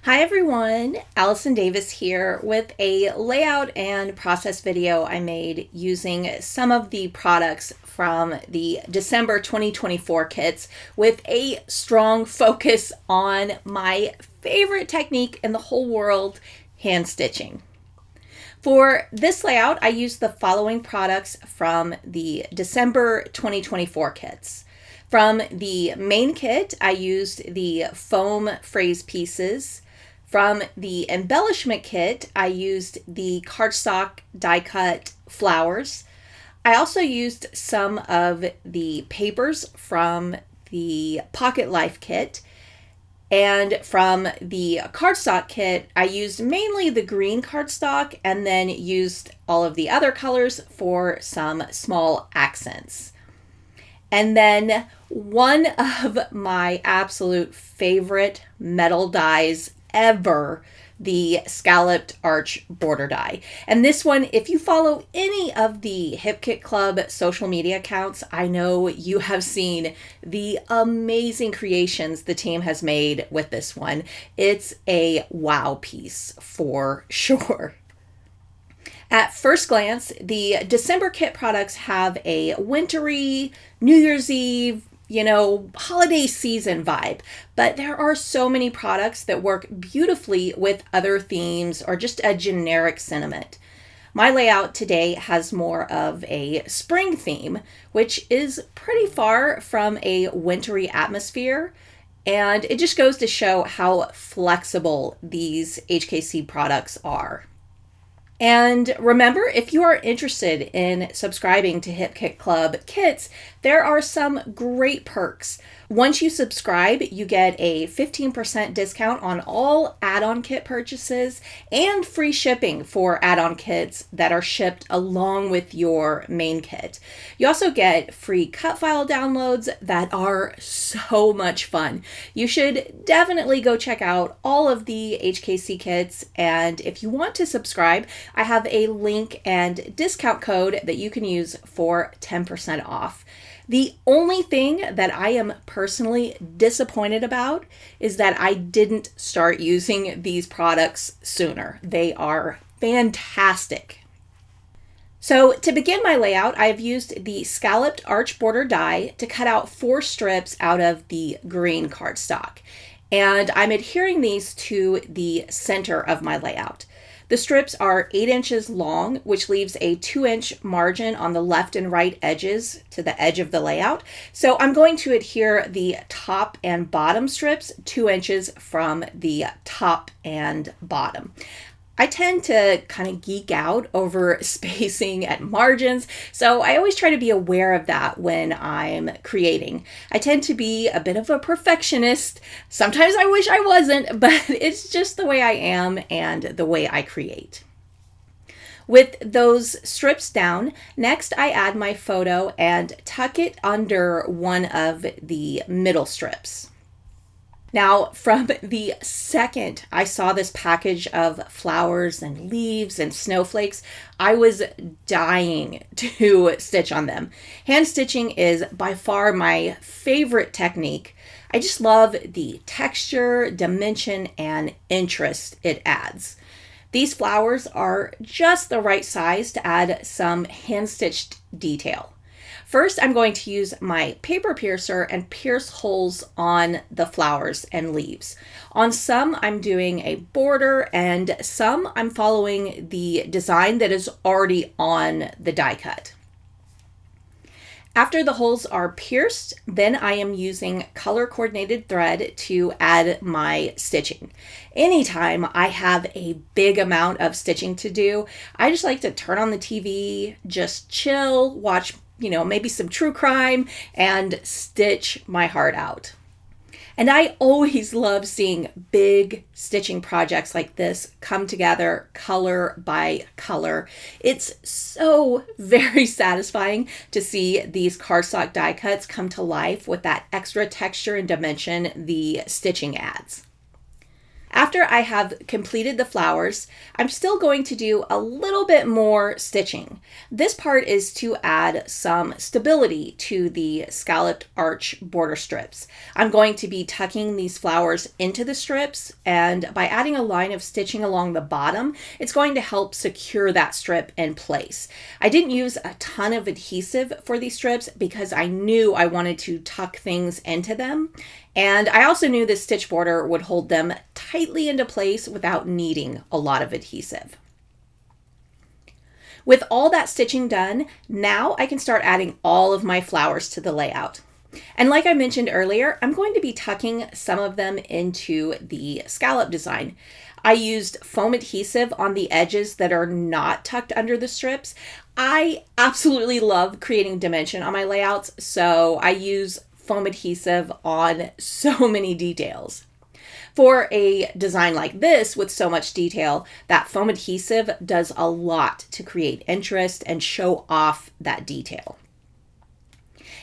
Hi everyone, Allison Davis here with a layout and process video I made using some of the products from the December 2024 kits with a strong focus on my favorite technique in the whole world, hand stitching. For this layout, I used the following products from the December 2024 kits. From the main kit, I used the foam phrase pieces. From the embellishment kit, I used the cardstock die cut flowers. I also used some of the papers from the Pocket Life kit. And from the cardstock kit, I used mainly the green cardstock and then used all of the other colors for some small accents. And then one of my absolute favorite metal dies ever, the scalloped arch border die. And this one, if you follow any of the Hip Kit Club social media accounts, I know you have seen the amazing creations the team has made with this one. It's a wow piece for sure. At first glance, the December kit products have a wintry, New Year's Eve, holiday season vibe, but there are so many products that work beautifully with other themes or just a generic sentiment. My layout today has more of a spring theme, which is pretty far from a wintry atmosphere, and it just goes to show how flexible these HKC products are. And remember, if you are interested in subscribing to Hip Kit Club kits, there are some great perks. Once you subscribe, you get a 15% discount on all add-on kit purchases and free shipping for add-on kits that are shipped along with your main kit. You also get free cut file downloads that are so much fun. You should definitely go check out all of the HKC kits, and if you want to subscribe, I have a link and discount code that you can use for 10% off. The only thing that I am personally disappointed about is that I didn't start using these products sooner. They are fantastic. So to begin my layout, I've used the scalloped arch border die to cut out 4 strips out of the green cardstock. And I'm adhering these to the center of my layout. The strips are 8 inches long, which leaves a 2-inch margin on the left and right edges to the edge of the layout. So I'm going to adhere the top and bottom strips 2 inches from the top and bottom. I tend to kind of geek out over spacing and margins, so I always try to be aware of that when I'm creating. I tend to be a bit of a perfectionist. Sometimes I wish I wasn't, but it's just the way I am and the way I create. With those strips down, next I add my photo and tuck it under one of the middle strips. Now, from the second I saw this package of flowers and leaves and snowflakes, I was dying to stitch on them. Hand stitching is by far my favorite technique. I just love the texture, dimension, and interest it adds. These flowers are just the right size to add some hand-stitched detail. First, I'm going to use my paper piercer and pierce holes on the flowers and leaves. On some, I'm doing a border, and some I'm following the design that is already on the die cut. After the holes are pierced, then I am using color-coordinated thread to add my stitching. Anytime I have a big amount of stitching to do, I just like to turn on the TV, just chill, watch maybe some true crime, and stitch my heart out. And I always love seeing big stitching projects like this come together color by color. It's so very satisfying to see these cardstock die cuts come to life with that extra texture and dimension the stitching adds. After I have completed the flowers, I'm still going to do a little bit more stitching. This part is to add some stability to the scalloped arch border strips. I'm going to be tucking these flowers into the strips, and by adding a line of stitching along the bottom, it's going to help secure that strip in place. I didn't use a ton of adhesive for these strips because I knew I wanted to tuck things into them. And I also knew this stitch border would hold them tightly into place without needing a lot of adhesive. With all that stitching done, now I can start adding all of my flowers to the layout. And like I mentioned earlier, I'm going to be tucking some of them into the scallop design. I used foam adhesive on the edges that are not tucked under the strips. I absolutely love creating dimension on my layouts, so I use foam adhesive on so many details. For a design like this with so much detail, that foam adhesive does a lot to create interest and show off that detail.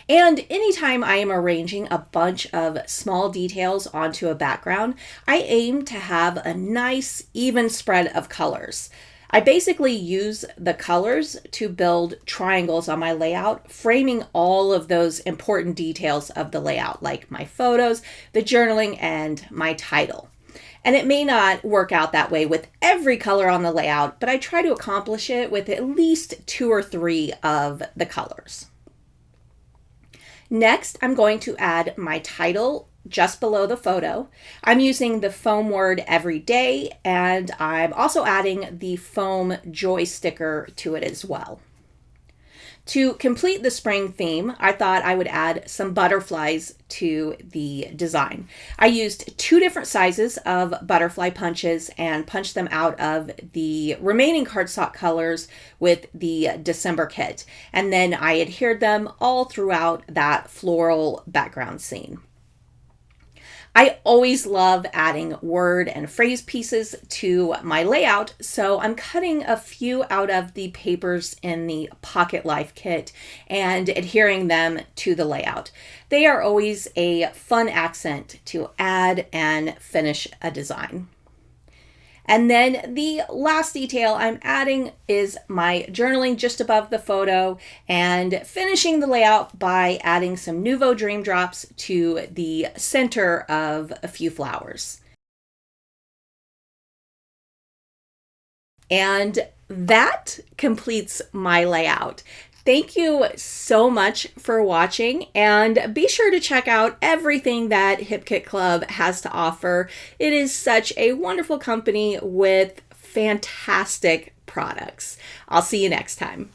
And anytime I am arranging a bunch of small details onto a background, I aim to have a nice, even spread of colors. I basically use the colors to build triangles on my layout, framing all of those important details of the layout, like my photos, the journaling, and my title. And it may not work out that way with every color on the layout, but I try to accomplish it with at least 2 or 3 of the colors. Next, I'm going to add my title just below the photo. I'm using the foam word every day, and I'm also adding the foam joy sticker to it as well. To complete the spring theme, I thought I would add some butterflies to the design. I used 2 different sizes of butterfly punches and punched them out of the remaining cardstock colors with the December kit. And then I adhered them all throughout that floral background scene. I always love adding word and phrase pieces to my layout, so I'm cutting a few out of the papers in the Pocket Life kit and adhering them to the layout. They are always a fun accent to add and finish a design. And then the last detail I'm adding is my journaling just above the photo and finishing the layout by adding some Nuvo Dream Drops to the center of a few flowers. And that completes my layout. Thank you so much for watching, and be sure to check out everything that Hip Kit Club has to offer. It is such a wonderful company with fantastic products. I'll see you next time.